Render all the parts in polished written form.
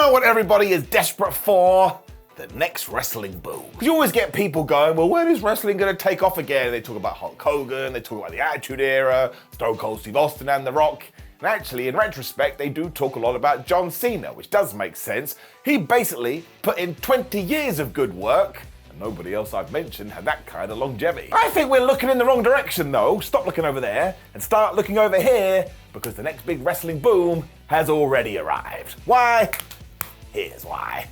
know what everybody is desperate for? The next wrestling boom. Because you always get people going, well, when is wrestling going to take off again? They talk about Hulk Hogan, they talk about the Attitude Era, Stone Cold Steve Austin and The Rock. And actually, in retrospect, they do talk a lot about John Cena, which does make sense. He basically put in 20 years of good work, and nobody else I've mentioned had that kind of longevity. I think we're looking in the wrong direction, though. Stop looking over there and start looking over here, because the next big wrestling boom has already arrived. Why? Here's why.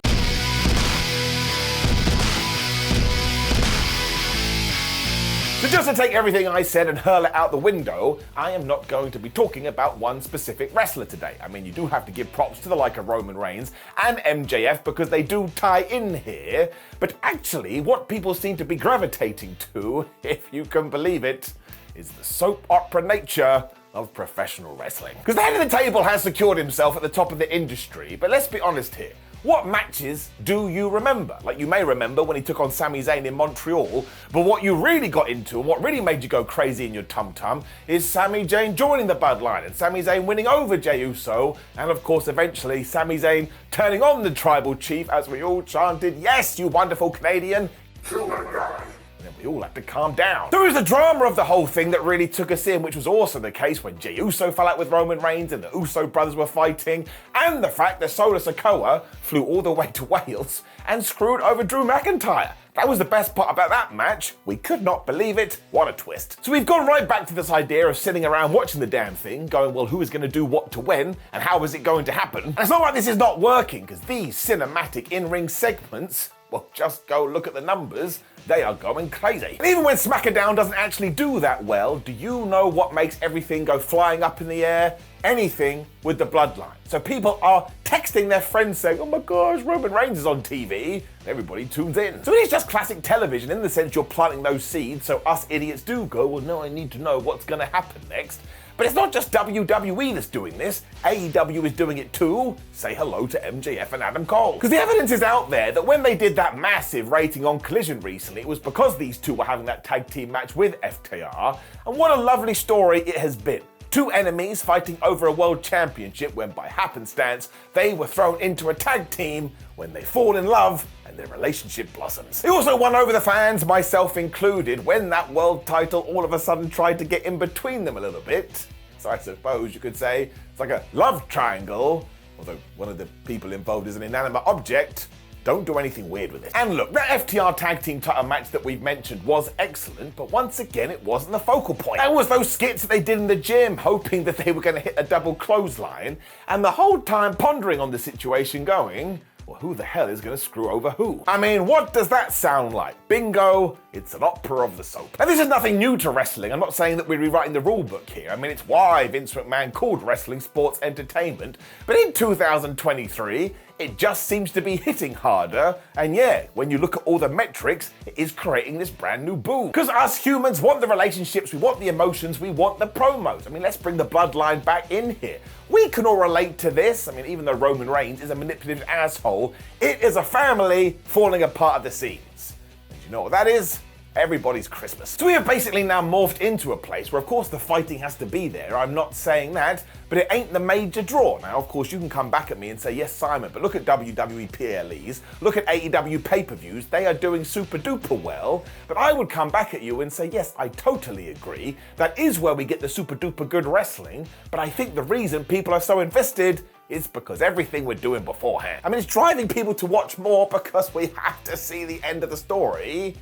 So just to take everything I said and hurl it out the window, I am not going to be talking about one specific wrestler today. I mean, you do have to give props to the like of Roman Reigns and MJF because they do tie in here, but actually what people seem to be gravitating to, if you can believe it, is the soap opera nature of professional wrestling. Because the head of the table has secured himself at the top of the industry, but let's be honest here. What matches do you remember? Like, you may remember when he took on Sami Zayn in Montreal, but what you really got into and what really made you go crazy in your tum-tum is Sami Zayn joining the Bloodline and Sami Zayn winning over Jey Uso, and of course eventually Sami Zayn turning on the tribal chief as we all chanted, "Yes, you wonderful Canadian, kill that guy." And then we all had to calm down. There was the drama of the whole thing that really took us in, which was also the case when Jey Uso fell out with Roman Reigns and the Uso brothers were fighting, and the fact that Solo Sikoa flew all the way to Wales and screwed over Drew McIntyre. That was the best part about that match. We could not believe it. What a twist. So we've gone right back to this idea of sitting around watching the damn thing, going, well, who is going to do what to when, and how is it going to happen? And it's not like this is not working, because these cinematic in-ring segments, well, just go look at the numbers. They are going crazy. And even when SmackDown doesn't actually do that well, do you know what makes everything go flying up in the air? Anything with the Bloodline. So people are texting their friends saying, oh my gosh, Roman Reigns is on TV. Everybody tunes in. So it is just classic television in the sense you're planting those seeds so us idiots do go, well, no, I need to know what's going to happen next. But it's not just WWE that's doing this. AEW is doing it too. Say hello to MJF and Adam Cole. Because the evidence is out there that when they did that massive rating on Collision recently, it was because these two were having that tag team match with FTR. And what a lovely story it has been. Two enemies fighting over a world championship when by happenstance they were thrown into a tag team when they fall in love and their relationship blossoms. It also won over the fans, myself included, when that world title all of a sudden tried to get in between them a little bit. So I suppose you could say it's like a love triangle, although one of the people involved is an inanimate object. Don't do anything weird with it. And look, that FTR tag team title match that we've mentioned was excellent, but once again, it wasn't the focal point. That was those skits that they did in the gym, hoping that they were going to hit a double clothesline, and the whole time pondering on the situation going, well, who the hell is going to screw over who? I mean, what does that sound like? Bingo, it's an opera of the soap. And this is nothing new to wrestling. I'm not saying that we're rewriting the rule book here. I mean, it's why Vince McMahon called wrestling sports entertainment. But in 2023, it just seems to be hitting harder. And yeah, when you look at all the metrics, it is creating this brand new boom. Because us humans want the relationships, we want the emotions, we want the promos. I mean, let's bring the Bloodline back in here. We can all relate to this. I mean, even though Roman Reigns is a manipulative asshole, it is a family falling apart at the seams. And you know what that is? Everybody's Christmas. So we have basically now morphed into a place where, of course, the fighting has to be there. I'm not saying that, but it ain't the major draw. Now, of course, you can come back at me and say, yes, Simon, but look at WWE PLEs, look at AEW pay-per-views, they are doing super duper well. But I would come back at you and say, yes, I totally agree. That is where we get the super duper good wrestling. But I think the reason people are so invested is because everything we're doing beforehand. I mean, it's driving people to watch more because we have to see the end of the story.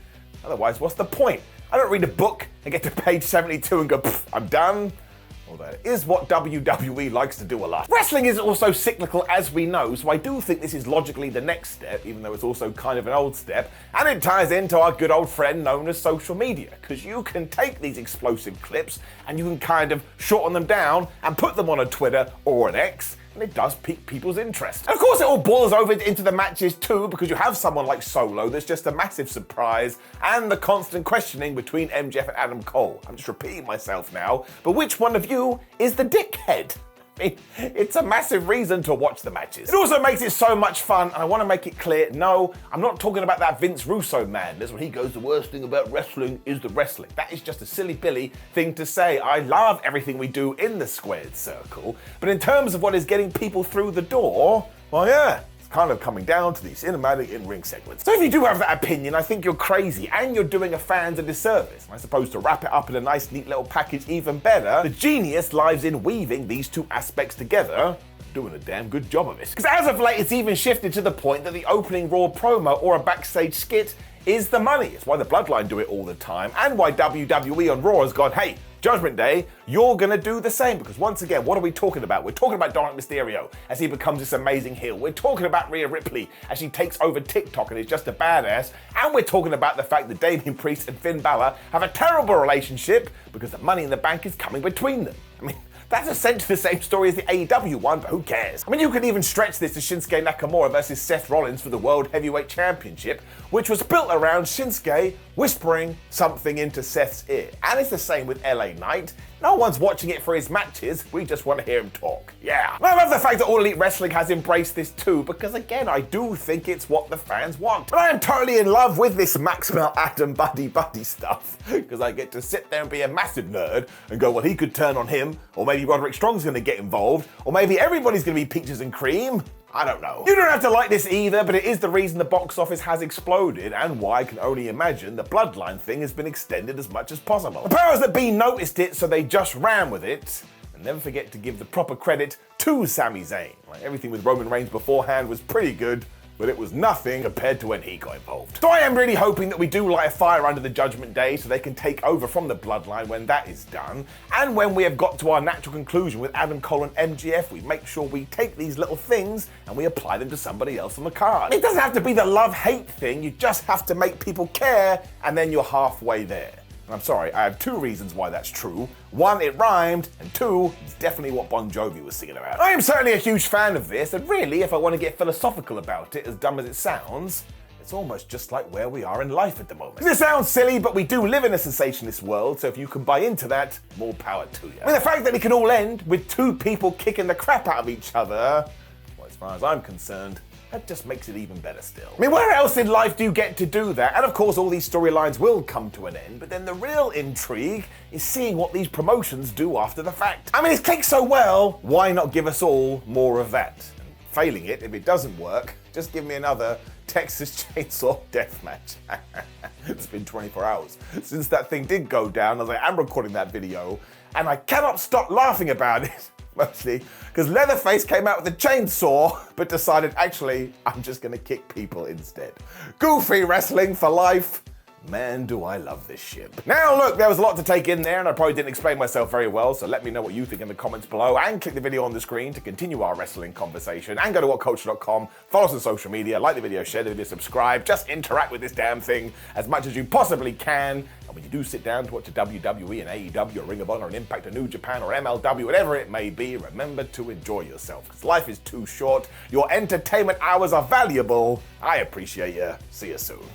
Otherwise, what's the point? I don't read a book and get to page 72 and go, I'm done. Although it is what WWE likes to do a lot. Wrestling is also cyclical, as we know, so I do think this is logically the next step, even though it's also kind of an old step, and it ties into our good old friend known as social media, because you can take these explosive clips and you can kind of shorten them down and put them on a Twitter or an X, and it does pique people's interest. And of course, it all boils over into the matches too, because you have someone like Solo that's just a massive surprise, and the constant questioning between MJF and Adam Cole. I'm just repeating myself now, but which one of you is the dickhead? I mean, it's a massive reason to watch the matches. It also makes it so much fun, and I want to make it clear, no, I'm not talking about that Vince Russo madness when he goes, the worst thing about wrestling is the wrestling. That is just a silly Billy thing to say. I love everything we do in the squared circle, but in terms of what is getting people through the door, well, yeah, it's kind of coming down to the cinematic in-ring segments. So if you do have that opinion, I think you're crazy and you're doing a fans a disservice. I suppose to wrap it up in a nice neat little package even better, the genius lies in weaving these two aspects together, doing a damn good job of it. Because as of late, it's even shifted to the point that the opening Raw promo or a backstage skit is the money. It's why the Bloodline do it all the time, and why WWE on Raw has gone, hey, Judgment Day, you're gonna do the same. Because once again, what are we talking about? We're talking about Dominic Mysterio as he becomes this amazing heel. We're talking about Rhea Ripley as she takes over TikTok and is just a badass. And we're talking about the fact that Damian Priest and Finn Balor have a terrible relationship because the Money in the Bank is coming between them. I mean, that's essentially the same story as the AEW one, but who cares? I mean, you could even stretch this to Shinsuke Nakamura versus Seth Rollins for the World Heavyweight Championship, which was built around Shinsuke whispering something into Seth's ear. And it's the same with LA Knight. No one's watching it for his matches, we just want to hear him talk. Yeah. And I love the fact that All Elite Wrestling has embraced this too, because again, I do think it's what the fans want. But I am totally in love with this Maxwell Adam buddy stuff, because I get to sit there and be a massive nerd and go, well, he could turn on him, or maybe Roderick Strong's gonna get involved, or maybe everybody's gonna be peaches and cream. I don't know. You don't have to like this either, but it is the reason the box office has exploded and why I can only imagine the Bloodline thing has been extended as much as possible. The powers that be noticed it, so they just ran with it. And never forget to give the proper credit to Sami Zayn. Like, everything with Roman Reigns beforehand was pretty good, but it was nothing compared to when he got involved. So I am really hoping that we do light a fire under the Judgment Day so they can take over from the Bloodline when that is done. And when we have got to our natural conclusion with Adam Cole and MJF, we make sure we take these little things and we apply them to somebody else on the card. It doesn't have to be the love-hate thing, you just have to make people care and then you're halfway there. And I'm sorry, I have two reasons why that's true. One, it rhymed, and two, it's definitely what Bon Jovi was singing about. I am certainly a huge fan of this, and really, if I want to get philosophical about it, as dumb as it sounds, it's almost just like where we are in life at the moment. This sounds silly, but we do live in a sensationalist world, so if you can buy into that, more power to you. I mean, the fact that it can all end with two people kicking the crap out of each other, well, as far as I'm concerned, that just makes it even better still. I mean, where else in life do you get to do that? And of course, all these storylines will come to an end, but then the real intrigue is seeing what these promotions do after the fact. I mean, it's clicked so well, why not give us all more of that? And failing it, if it doesn't work, just give me another Texas Chainsaw Deathmatch. It's been 24 hours since that thing did go down, as I am recording that video, and I cannot stop laughing about it. Mostly because Leatherface came out with a chainsaw, but decided, actually, I'm just gonna kick people instead. Goofy wrestling for life. Man, do I love this ship. Now look, there was a lot to take in there and I probably didn't explain myself very well, so let me know what you think in the comments below and click the video on the screen to continue our wrestling conversation and go to whatculture.com, follow us on social media, like the video, share the video, subscribe, just interact with this damn thing as much as you possibly can. And when you do sit down to watch a WWE, an AEW, a Ring of Honor, an Impact, a New Japan, or MLW, whatever it may be, remember to enjoy yourself, because life is too short, your entertainment hours are valuable. I appreciate you. See you soon.